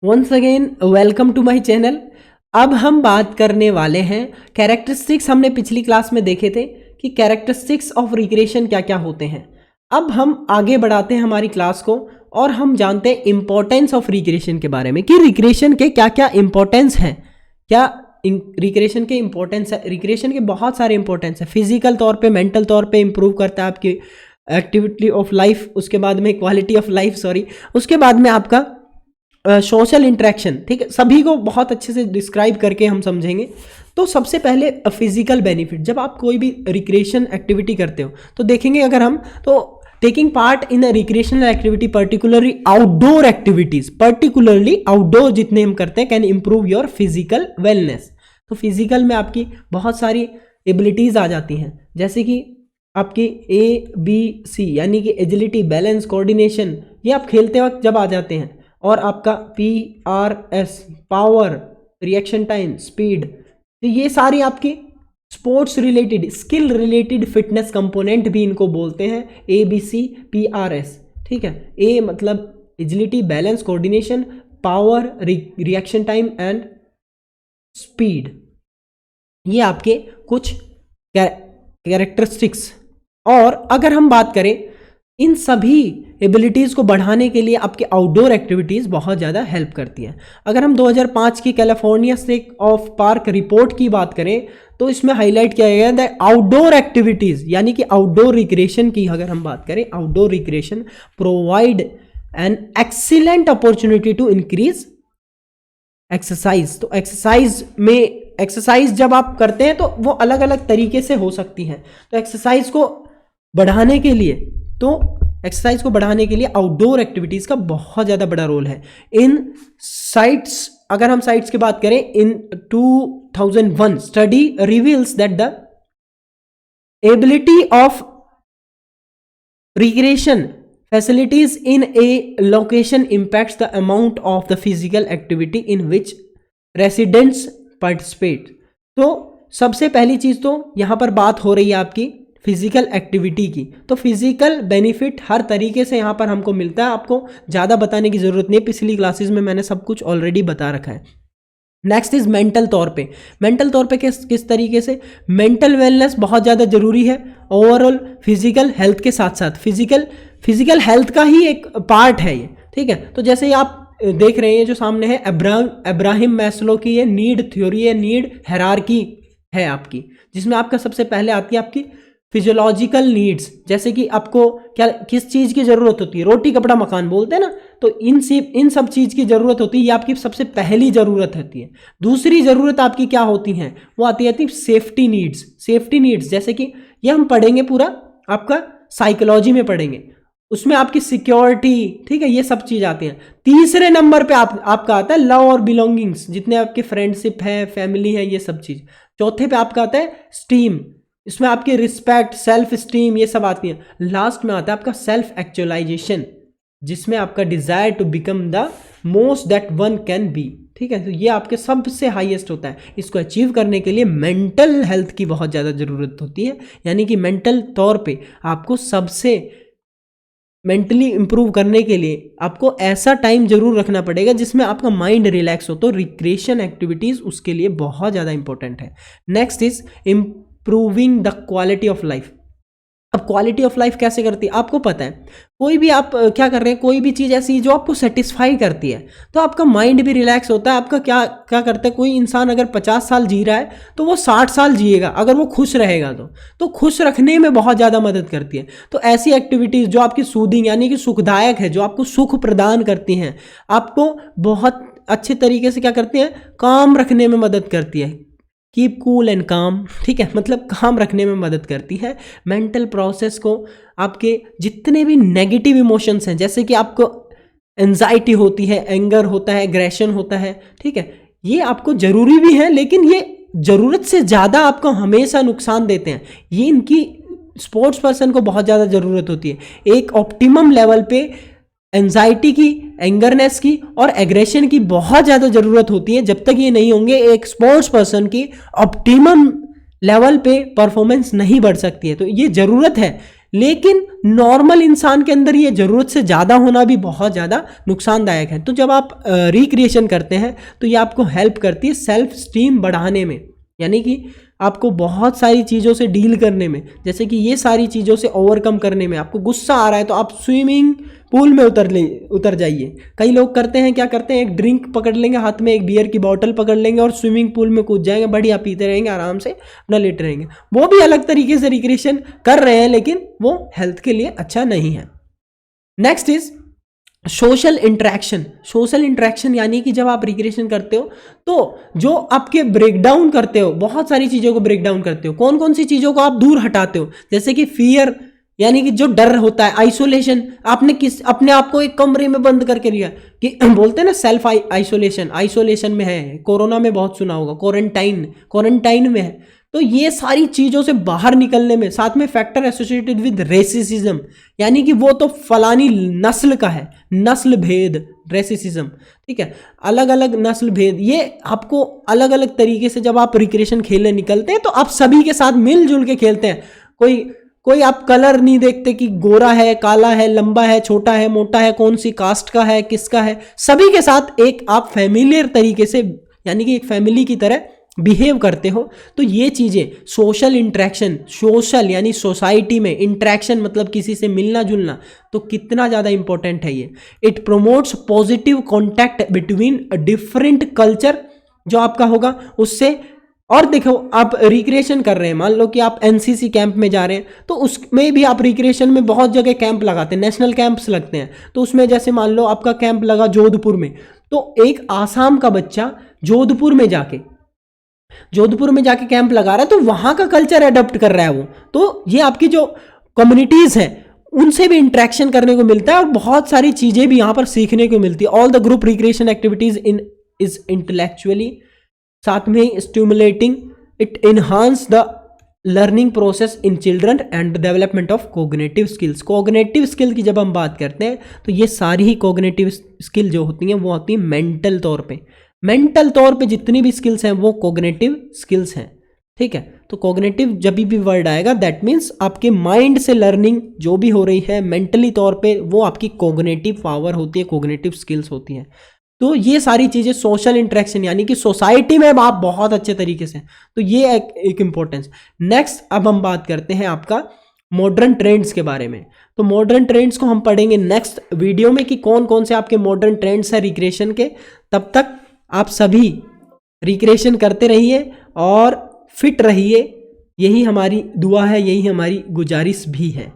Once again welcome to my channel. अब हम बात करने वाले हैं कैरेक्टरिस्टिक्स। हमने पिछली क्लास में देखे थे कि कैरेक्टरिस्टिक्स ऑफ रिग्रेशन क्या क्या होते हैं। अब हम आगे बढ़ाते हैं हमारी क्लास को और हम जानते हैं इंपॉर्टेंस ऑफ रिग्रेशन के बारे में कि रिग्रेशन के क्या क्या इंपॉर्टेंस हैं। क्या रिग्रेशन के इंपॉर्टेंस है? रिग्रेशन के बहुत सारे इंपॉर्टेंस है। फिजिकल तौर पे, मेंटल तौर पे इंप्रूव करता है आपकी एक्टिविटी ऑफ लाइफ, उसके बाद में क्वालिटी ऑफ लाइफ, उसके बाद में आपका सोशल इंटरेक्शन। ठीक है, सभी को बहुत अच्छे से डिस्क्राइब करके हम समझेंगे। तो सबसे पहले फिजिकल बेनिफिट, जब आप कोई भी रिक्रिएशन एक्टिविटी करते हो तो देखेंगे अगर हम तो taking part in a recreational activity particularly outdoor जितने हम करते हैं can improve your physical wellness. तो फिजिकल में आपकी बहुत सारी एबिलिटीज आ जाती हैं, जैसे कि आपकी ABC यानी कि एजिलिटी, बैलेंस, कोऑर्डिनेशन, ये आप खेलते वक्त जब आ जाते हैं। और आपका PRS power, reaction time, speed, तो ये सारी आपकी sports related, skill related fitness component भी इनको बोलते हैं ABC PRS। ठीक है, A मतलब agility, balance, coordination, power, reaction time and speed, ये आपके कुछ कैरेक्टरिस्टिक्स। और अगर हम बात करें इन सभी एबिलिटीज़ को बढ़ाने के लिए आपके आउटडोर एक्टिविटीज़ बहुत ज़्यादा हेल्प करती हैं। अगर हम 2005 की California state of park report की बात करें तो इसमें हाईलाइट किया गया है आउटडोर एक्टिविटीज़ यानी कि आउटडोर रिक्रिएशन की अगर हम बात करें, outdoor recreation provide an excellent opportunity to increase exercise. तो एक्सरसाइज जब आप करते हैं तो वो अलग अलग तरीके से हो सकती है। तो एक्सरसाइज को बढ़ाने के लिए आउटडोर एक्टिविटीज का बहुत ज़्यादा बड़ा रोल है। इन साइट्स, अगर हम साइट्स की बात करें, इन 2001 study reveals that the ability of recreation facilities in A location impacts the amount of the physical activity in which residents participate. तो सबसे पहली चीज तो यहां पर बात हो रही है आपकी फिजिकल एक्टिविटी की। तो फिजिकल बेनिफिट हर तरीके से यहाँ पर हमको मिलता है, आपको ज़्यादा बताने की ज़रूरत नहीं है, पिछली क्लासेस में मैंने सब कुछ ऑलरेडी बता रखा है। नेक्स्ट इज मेंटल तौर पे किस तरीके से मेंटल वेलनेस बहुत ज़्यादा ज़रूरी है ओवरऑल फिजिकल हेल्थ के साथ साथ। फिजिकल हेल्थ का ही एक पार्ट है ये। ठीक है, तो जैसे आप देख रहे हैं जो सामने है अब्राहम मैस्लो की ये नीड थ्योरी है, नीड हायरार्की है आपकी, जिसमें आपका सबसे पहले आती है आपकी फिजियोलॉजिकल नीड्स, जैसे कि आपको किस चीज़ की ज़रूरत होती है, रोटी कपड़ा मकान बोलते हैं ना, तो इन सब चीज़ की ज़रूरत होती है, ये आपकी सबसे पहली ज़रूरत होती है। दूसरी ज़रूरत आपकी क्या होती है, वो आती है सेफ्टी नीड्स, जैसे कि ये हम पढ़ेंगे पूरा आपका साइकोलॉजी में पढ़ेंगे, उसमें आपकी सिक्योरिटी, ठीक है, ये सब चीज़ आती हैं। तीसरे नंबर पे आपका आता है लव और बिलोंगिंग्स, जितने आपके फ्रेंडशिप है, फैमिली है, ये सब चीज़। चौथे पे आपका आता है स्टीम, इसमें आपकी रिस्पेक्ट, सेल्फ स्टीम, ये सब आती है। लास्ट में आता है आपका सेल्फ एक्चुअलाइजेशन, जिसमें आपका desire to become the most that one can be. ठीक है, तो ये आपके सबसे हाईएस्ट होता है। इसको अचीव करने के लिए मेंटल हेल्थ की बहुत ज़्यादा ज़रूरत होती है, यानी कि मेंटल तौर पे आपको सबसे मेंटली इंप्रूव करने के लिए आपको ऐसा टाइम जरूर रखना पड़ेगा जिसमें आपका माइंड रिलैक्स हो। तो रिक्रिएशन एक्टिविटीज़ उसके लिए बहुत ज़्यादा इंपॉर्टेंट है। Next is improving the quality of life. अब क्वालिटी ऑफ लाइफ कैसे करती है आपको पता है, कोई भी आप क्या कर रहे हैं, कोई भी चीज़ ऐसी जो आपको सेटिस्फाई करती है तो आपका माइंड भी रिलैक्स होता है। आपका क्या करता है, कोई इंसान अगर 50 साल जी रहा है तो वो 60 साल जिएगा अगर वो खुश रहेगा तो खुश रखने में बहुत ज़्यादा मदद करती है। तो ऐसी एक्टिविटीज़ जो आपकी सूदिंग यानी कि सुखदायक है, जो आपको सुख प्रदान करती हैं, आपको बहुत अच्छे तरीके से क्या करती हैं, काम रखने में मदद करती है। कीप कूल एंड काम, ठीक है, मतलब काम रखने में मदद करती है। मेंटल प्रोसेस को, आपके जितने भी नेगेटिव इमोशंस हैं, जैसे कि आपको एंजाइटी होती है, एंगर होता है, एग्रेशन होता है, ठीक है, ये आपको ज़रूरी भी है लेकिन ये ज़रूरत से ज़्यादा आपको हमेशा नुकसान देते हैं। ये इनकी स्पोर्ट्स पर्सन को बहुत ज़्यादा ज़रूरत होती है। एक ऑप्टिमम लेवल पे एंजाइटी की, एंगरनेस की और एग्रेशन की बहुत ज़्यादा ज़रूरत होती है। जब तक ये नहीं होंगे एक स्पोर्ट्स पर्सन की ऑप्टिमम लेवल पे परफॉर्मेंस नहीं बढ़ सकती है। तो ये ज़रूरत है लेकिन नॉर्मल इंसान के अंदर ये ज़रूरत से ज़्यादा होना भी बहुत ज़्यादा नुकसानदायक है। तो जब आप रिक्रिएशन करते हैं तो ये आपको हेल्प करती है सेल्फ स्टीम बढ़ाने में, यानी कि आपको बहुत सारी चीज़ों से डील करने में, जैसे कि ये सारी चीज़ों से ओवरकम करने में। आपको गुस्सा आ रहा है तो आप स्विमिंग पूल में उतर जाइए। कई लोग करते हैं, क्या करते हैं, एक ड्रिंक पकड़ लेंगे हाथ में, एक बियर की बॉटल पकड़ लेंगे और स्विमिंग पूल में कूद जाएंगे, बढ़िया पीते रहेंगे, आराम से अपना लेटे रहेंगे। वो भी अलग तरीके से रिक्रिएशन कर रहे हैं, लेकिन वो हेल्थ के लिए अच्छा नहीं है। Next is social interaction. Social interaction यानी कि जब आप रिक्रिएशन करते हो तो जो आपके ब्रेक डाउन करते हो, बहुत सारी चीज़ों को ब्रेक डाउन करते हो। कौन कौन सी चीज़ों को आप दूर हटाते हो, जैसे कि फियर, यानी कि जो डर होता है, आइसोलेशन, आपने अपने आप को एक कमरे में बंद करके लिया, कि बोलते हैं ना सेल्फ आइसोलेशन, आइसोलेशन में है, कोरोना में बहुत सुना होगा, क्वारंटाइन में है। तो ये सारी चीज़ों से बाहर निकलने में, साथ में फैक्टर एसोसिएटेड विद रेसिज्म, यानी कि वो तो फलानी नस्ल का है, नस्ल भेद, रेसिज्म, ठीक है, अलग अलग नस्ल भेद, ये आपको अलग अलग तरीके से जब आप रिक्रिएशन खेलने निकलते हैं तो आप सभी के साथ मिलजुल के खेलते हैं। कोई आप कलर नहीं देखते कि गोरा है, काला है, लंबा है, छोटा है, मोटा है, कौन सी कास्ट का है, किसका है, सभी के साथ एक आप फैमिलियर तरीके से, यानी कि एक फैमिली की तरह बिहेव करते हो। तो ये चीज़ें सोशल इंटरेक्शन, सोशल यानी सोसाइटी में इंटरेक्शन मतलब किसी से मिलना जुलना, तो कितना ज़्यादा इंपॉर्टेंट है ये। It promotes positive contact between different culture जो आपका होगा उससे। और देखो, आप रिक्रिएशन कर रहे हैं, मान लो कि आप एनसीसी कैंप में जा रहे हैं, तो उसमें भी आप रिक्रिएशन में बहुत जगह कैंप लगाते हैं, नेशनल कैंप्स लगते हैं। तो उसमें जैसे मान लो आपका कैंप लगा जोधपुर में, तो एक आसाम का बच्चा जोधपुर में जाके कैंप लगा रहा है, तो वहां का कल्चर अडॉप्ट कर रहा है वो। तो ये आपकी जो कम्युनिटीज है उनसे भी इंटरेक्शन करने को मिलता है और बहुत सारी चीजें भी यहां पर सीखने को मिलती है। All the group recreation activities is intellectually, साथ में stimulating, it enhance the learning process in children and development of cognitive skills. Cognitive skill की जब हम बात करते हैं तो ये सारी ही कोग्निटिव स्किल जो होती हैं वो होती है मेंटल तौर पे जितनी भी स्किल्स हैं वो कोग्निटिव स्किल्स हैं, ठीक है। तो कोग्निटिव जब भी वर्ड आएगा दैट मीन्स आपके माइंड से लर्निंग जो भी हो रही है मेंटली तौर पे, वो आपकी कोग्निटिव पावर होती है, कोग्निटिव स्किल्स होती हैं। तो ये सारी चीज़ें सोशल इंटरेक्शन यानी कि सोसाइटी में आप बहुत अच्छे तरीके से, तो ये एक इम्पोर्टेंस। नेक्स्ट अब हम बात करते हैं आपका मॉडर्न ट्रेंड्स के बारे में। तो मॉडर्न ट्रेंड्स को हम पढ़ेंगे नेक्स्ट वीडियो में कि कौन कौन से आपके मॉडर्न ट्रेंड्स हैं रिक्रिएशन के। तब तक आप सभी रिक्रिएशन करते रहिए और फिट रहिए, यही हमारी दुआ है, यही हमारी गुजारिश भी है।